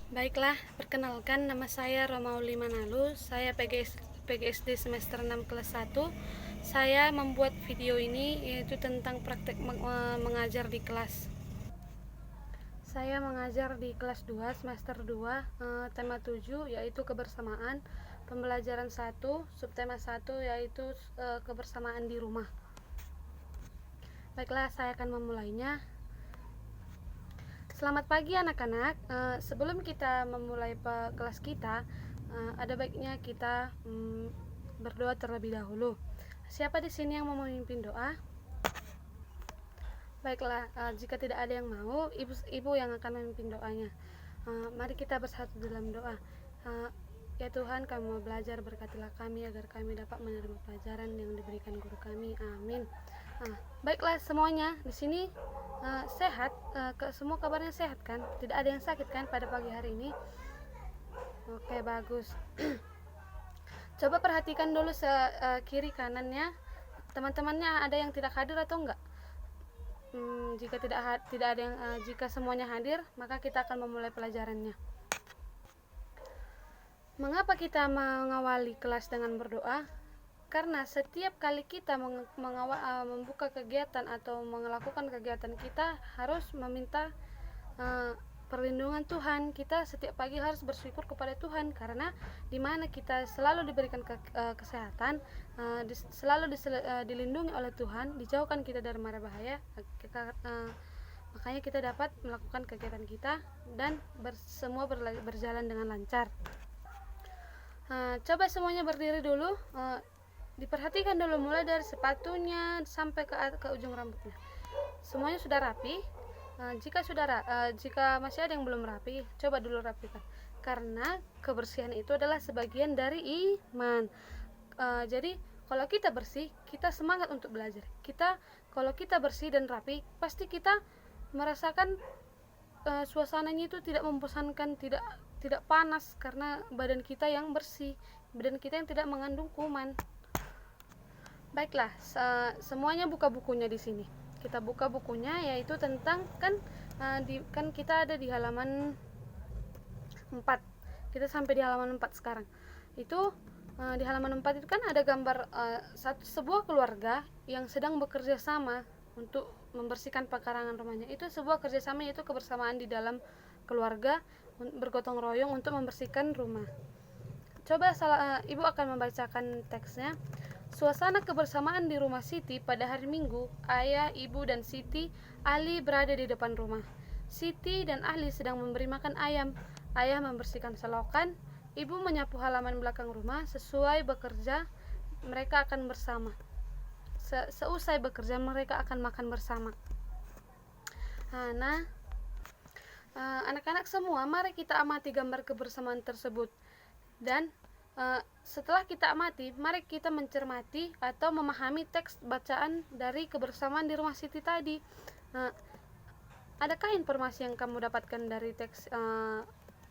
Baiklah, perkenalkan nama saya Romauli Manalu. Saya PGSD semester 6 kelas 1. Saya membuat video ini yaitu tentang praktek mengajar di kelas. Saya mengajar di kelas 2 semester 2, tema 7 yaitu kebersamaan, pembelajaran 1, subtema 1 yaitu kebersamaan di rumah. Baiklah, saya akan memulainya. Selamat pagi anak-anak. Sebelum kita memulai kelas kita, ada baiknya kita berdoa terlebih dahulu. Siapa di sini yang mau memimpin doa? Baiklah, jika tidak ada yang mau, ibu yang akan memimpin doanya. Mari kita bersatu dalam doa. Ya Tuhan, kami mau belajar, berkatilah kami agar kami dapat menerima pelajaran yang diberikan guru kami. Amin. Baiklah semuanya di sini sehat, semua kabarnya sehat kan? Tidak ada yang sakit kan pada pagi hari ini? Oke, bagus. Coba perhatikan dulu kiri kanannya, teman-temannya ada yang tidak hadir atau enggak? Jika tidak ada yang jika semuanya hadir, maka kita akan memulai pelajarannya. Mengapa kita mengawali kelas dengan berdoa? Karena setiap kali kita membuka kegiatan atau melakukan kegiatan, kita harus meminta perlindungan Tuhan. Kita setiap pagi harus bersyukur kepada Tuhan, karena dimana kita selalu diberikan kesehatan, selalu dilindungi oleh Tuhan, dijauhkan kita dari mara bahaya. Makanya kita dapat melakukan kegiatan kita dan semua berjalan dengan lancar. Coba semuanya berdiri dulu. Diperhatikan dulu mulai dari sepatunya sampai ke ujung rambutnya. Semuanya sudah rapi. Jika masih ada yang belum rapi, coba dulu rapikan. Karena kebersihan itu adalah sebagian dari iman. Jadi kalau kita bersih, kita semangat untuk belajar. Kalau kita bersih dan rapi, pasti kita merasakan suasananya itu tidak membosankan, tidak panas, karena badan kita yang bersih, badan kita yang tidak mengandung kuman. Baiklah, semuanya buka bukunya di sini. Kita buka bukunya, yaitu tentang kan kita ada di halaman 4. Kita sampai di halaman 4 sekarang. Itu di halaman 4 itu kan ada gambar sebuah keluarga yang sedang bekerja sama untuk membersihkan pekarangan rumahnya. Itu sebuah kerjasama, yaitu kebersamaan di dalam keluarga, bergotong royong untuk membersihkan rumah. Coba ibu akan membacakan teksnya. Suasana kebersamaan di rumah Siti pada hari Minggu. Ayah, ibu, dan Siti Ali berada di depan rumah. Siti dan Ali sedang memberi makan ayam. Ayah membersihkan selokan. Ibu menyapu halaman belakang rumah. Sesuai bekerja, mereka akan bersama. Seusai bekerja, mereka akan makan bersama. Anak-anak semua, mari kita amati gambar kebersamaan tersebut. Dan setelah kita amati, mari kita mencermati atau memahami teks bacaan dari kebersamaan di rumah Siti tadi. Adakah informasi yang kamu dapatkan dari teks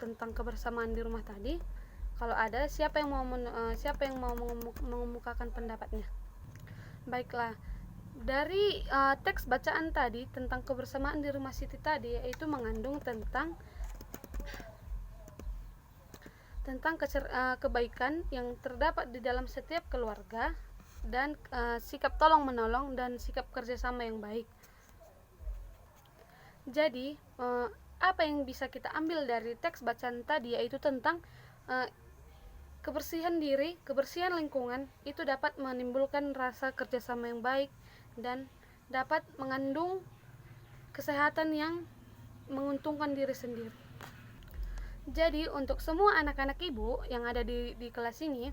tentang kebersamaan di rumah tadi? Kalau ada, siapa yang mau mengemukakan pendapatnya? Baiklah, dari teks bacaan tadi tentang kebersamaan di rumah Siti tadi, yaitu mengandung tentang kebaikan yang terdapat di dalam setiap keluarga, dan sikap tolong menolong dan sikap kerjasama yang baik. Jadi apa yang bisa kita ambil dari teks bacaan tadi, yaitu tentang kebersihan diri, kebersihan lingkungan itu dapat menimbulkan rasa kerjasama yang baik dan dapat mengandung kesehatan yang menguntungkan diri sendiri. Jadi untuk semua anak-anak ibu yang ada di kelas ini,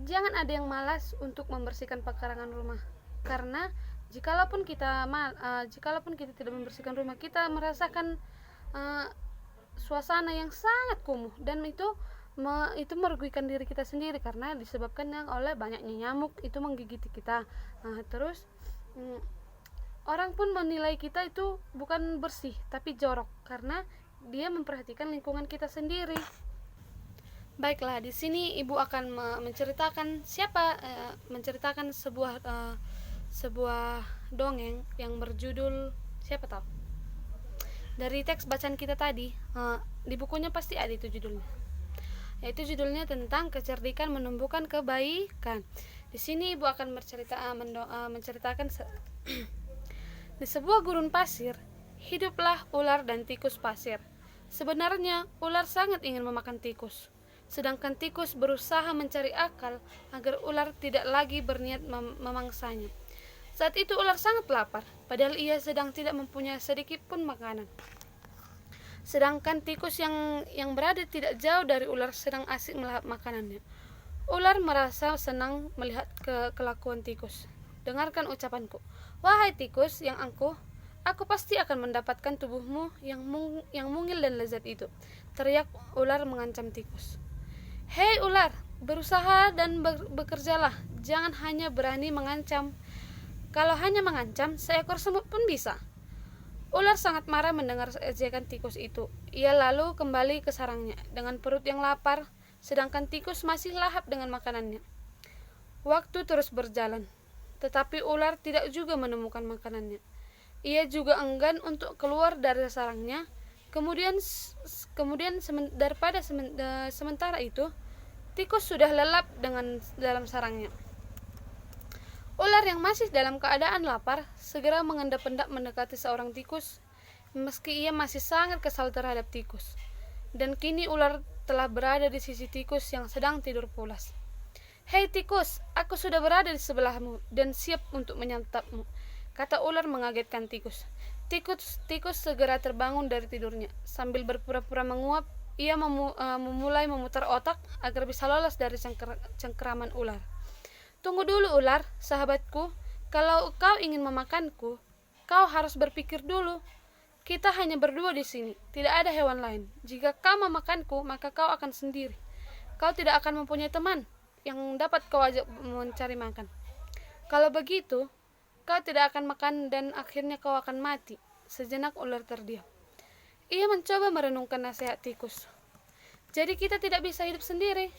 jangan ada yang malas untuk membersihkan pekarangan rumah. Karena jikalaupun kita tidak membersihkan rumah, kita merasakan suasana yang sangat kumuh, dan itu merugikan diri kita sendiri, karena disebabkan oleh banyaknya nyamuk itu menggigiti kita. Terus orang pun menilai kita itu bukan bersih tapi jorok, karena dia memperhatikan lingkungan kita sendiri. Baiklah, di sini ibu akan menceritakan sebuah dongeng yang berjudul, siapa tahu? dari teks bacaan kita tadi, di bukunya pasti ada itu judulnya. Yaitu judulnya tentang kecerdikan menumbuhkan kebaikan. Di sini Ibu akan menceritakan di sebuah gurun pasir, hiduplah ular dan tikus pasir. Sebenarnya ular sangat ingin memakan tikus, sedangkan tikus berusaha mencari akal agar ular tidak lagi berniat memangsanya. Saat itu ular sangat lapar, padahal ia sedang tidak mempunyai sedikit pun makanan. Sedangkan tikus yang berada tidak jauh dari ular sedang asik melahap makanannya. Ular merasa senang melihat kelakuan tikus. Dengarkan ucapanku, wahai tikus yang angkuh, aku pasti akan mendapatkan tubuhmu yang mungil dan lezat itu, teriak ular mengancam tikus. Hei ular, berusaha dan bekerjalah, jangan hanya berani mengancam. Kalau hanya mengancam, seekor semut pun bisa. Ular sangat marah mendengar ejekan tikus itu. Ia lalu kembali ke sarangnya dengan perut yang lapar, sedangkan tikus masih lahap dengan makanannya. Waktu terus berjalan, tetapi ular tidak juga menemukan makanannya. Ia juga enggan untuk keluar dari sarangnya. Sementara itu, tikus sudah lelap dalam sarangnya. Ular yang masih dalam keadaan lapar segera mengendap-endap mendekati seorang tikus, meski ia masih sangat kesal terhadap tikus. Dan kini ular telah berada di sisi tikus yang sedang tidur pulas. Hei tikus, aku sudah berada di sebelahmu dan siap untuk menyantapmu, kata ular mengagetkan tikus. Tikus segera terbangun dari tidurnya. Sambil berpura-pura menguap, ia memulai memutar otak agar bisa lolos dari cengkeraman ular. Tunggu dulu ular, sahabatku. Kalau kau ingin memakanku, kau harus berpikir dulu. Kita hanya berdua di sini, tidak ada hewan lain. Jika kau memakanku, maka kau akan sendiri. Kau tidak akan mempunyai teman yang dapat kau ajak mencari makan. Kalau begitu, kau tidak akan makan dan akhirnya kau akan mati. Sejenak ular terdiam. Ia mencoba merenungkan nasihat tikus. Jadi kita tidak bisa hidup sendiri?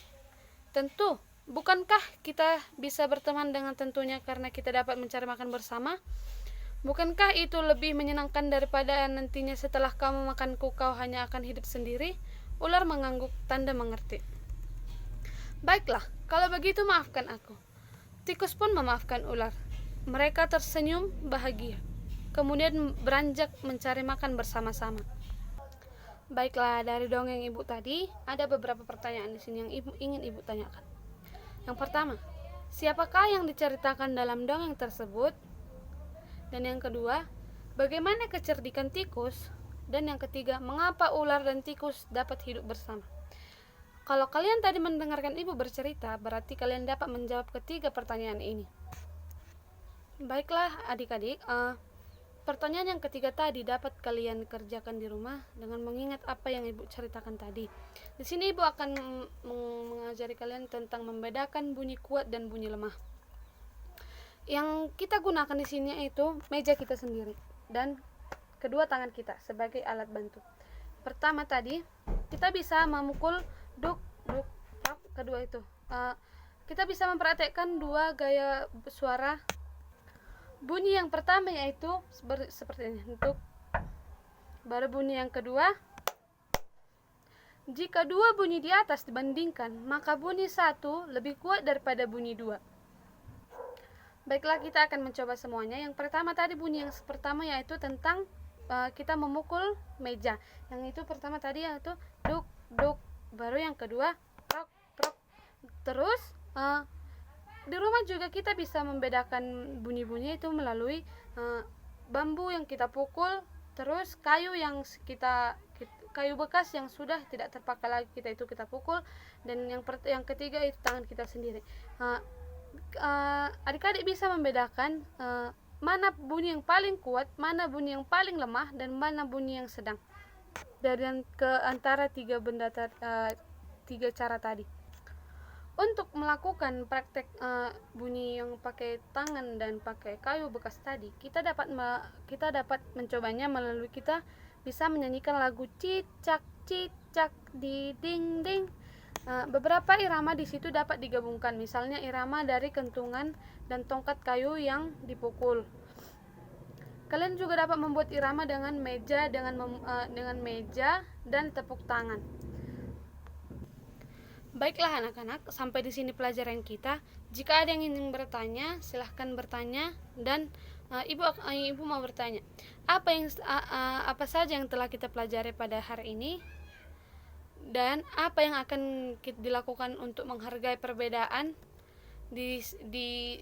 Tentu. Bukankah kita bisa berteman dengan tentunya karena kita dapat mencari makan bersama? Bukankah itu lebih menyenangkan daripada nantinya setelah kau memakanku kau hanya akan hidup sendiri? Ular mengangguk tanda mengerti. Baiklah, kalau begitu maafkan aku. Tikus pun memaafkan ular. Mereka tersenyum bahagia, kemudian beranjak mencari makan bersama-sama. Baiklah, dari dongeng Ibu tadi ada beberapa pertanyaan di sini yang ingin Ibu tanyakan. Yang pertama, siapakah yang diceritakan dalam dongeng tersebut? Dan yang kedua, bagaimana kecerdikan tikus? Dan yang ketiga, mengapa ular dan tikus dapat hidup bersama? Kalau kalian tadi mendengarkan Ibu bercerita, berarti kalian dapat menjawab ketiga pertanyaan ini. Baiklah adik-adik, pertanyaan yang ketiga tadi dapat kalian kerjakan di rumah dengan mengingat apa yang Ibu ceritakan tadi. Di sini Ibu akan mengajari kalian tentang membedakan bunyi kuat dan bunyi lemah. Yang kita gunakan di sini itu meja kita sendiri dan kedua tangan kita sebagai alat bantu. Pertama tadi kita bisa memukul duk duk tap, kedua itu. Kita bisa memperhatikan dua gaya suara. Bunyi yang pertama yaitu seperti ini, duk. Baru bunyi yang kedua. Jika dua bunyi di atas dibandingkan, maka bunyi satu lebih kuat daripada bunyi dua. Baiklah, kita akan mencoba semuanya. Yang pertama tadi bunyi yang pertama yaitu tentang kita memukul meja. Yang itu pertama tadi yaitu duk duk. Baru yang kedua prok prok. Terus di rumah juga kita bisa membedakan bunyi-bunyi itu melalui bambu yang kita pukul, terus kayu kayu bekas yang sudah tidak terpakai lagi kita pukul, dan yang ketiga itu tangan kita sendiri. Adik-adik bisa membedakan mana bunyi yang paling kuat, mana bunyi yang paling lemah, dan mana bunyi yang sedang dari antara tiga cara tadi. Untuk melakukan praktek bunyi yang pakai tangan dan pakai kayu bekas tadi, kita dapat mencobanya melalui kita bisa menyanyikan lagu cicak cicak di ding ding. Beberapa irama di situ dapat digabungkan, misalnya irama dari kentungan dan tongkat kayu yang dipukul. Kalian juga dapat membuat irama dengan meja, dengan meja dan tepuk tangan. Baiklah anak-anak, sampai di sini pelajaran kita. Jika ada yang ingin bertanya, silahkan bertanya. Dan ibu mau bertanya, apa saja yang telah kita pelajari pada hari ini, dan apa yang akan dilakukan untuk menghargai perbedaan di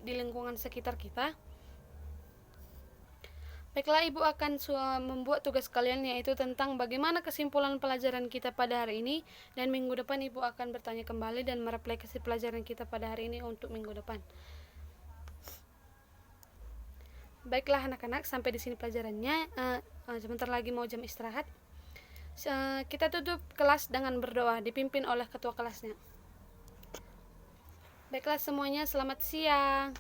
lingkungan sekitar kita. Baiklah, ibu akan membuat tugas kalian, yaitu tentang bagaimana kesimpulan pelajaran kita pada hari ini, dan minggu depan ibu akan bertanya kembali dan merefleksi pelajaran kita pada hari ini untuk minggu depan. Baiklah anak-anak, sampai di sini pelajarannya. Sebentar lagi mau jam istirahat. Kita tutup kelas dengan berdoa dipimpin oleh ketua kelasnya. Baiklah semuanya, selamat siang.